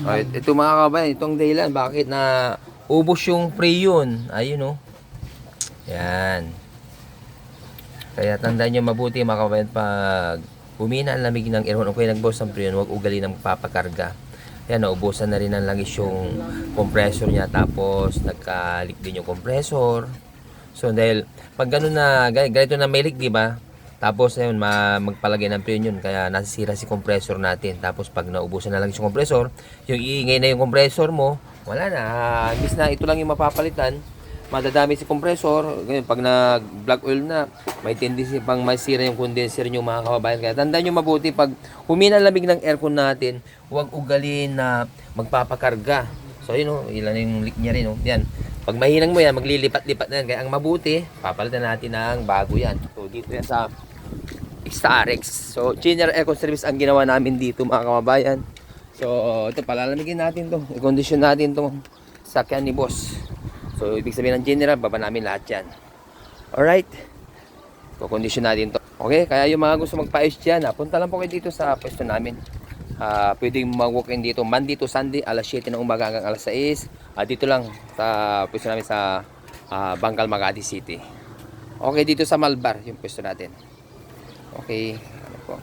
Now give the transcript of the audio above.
Alright, ito mga kabayan, itong dahilan bakit na ubos yung preyon. Ayun oh. Yan. Kaya tandaan nyo mabuti mga kabayan, pag humina ang lamig ng aircon o kaya nagbawas ng preyon, huwag ugali ng papakarga. Yan, naubusan na rin ng langis yung compressor niya, tapos nagka-leak din yung compressor. So dahil pag gano'n na ganito na may leak, di ba? Tapos ayun, magpalagay ng preyon yun, kaya nasisira si compressor natin. Tapos pag naubusan na lang yung compressor, yung iingay na yung compressor mo, wala na. Imbis na ito lang yung mapapalitan, madadami si compressor. Ganyan, pag nag-black oil na, may tendency pang masira yung condenser nyo mga kababayan. Kaya tandaan nyo mabuti, pag humina ang lamig ng aircon natin, huwag ugalin na magpapakarga. So yun o, ilan yung leak niya rin o. Yan. Pag mahinang mo yan, maglilipat-lipat na yan. Kaya ang mabuti, papalitan natin ng bago yan. So dito yan sa Xtarex. So general aircon service ang ginawa namin dito mga kababayan. So ito, palalamigin natin to. I-condition natin to sakyan ni boss. So ibig sabihin ng general, baba namin lahat yan. Alright. I-condition natin to. Okay, kaya yung mga gusto magpa-ayos dyan, punta lang po kayo dito sa pwesto namin. Pwedeng mag-walk-in dito Monday to Sunday, alas 7 ng umaga hanggang alas 6. Dito lang sa pwesto namin sa Bangkal, Makati City. Okay, dito sa Malbar yung pwesto natin. Okay, ano po.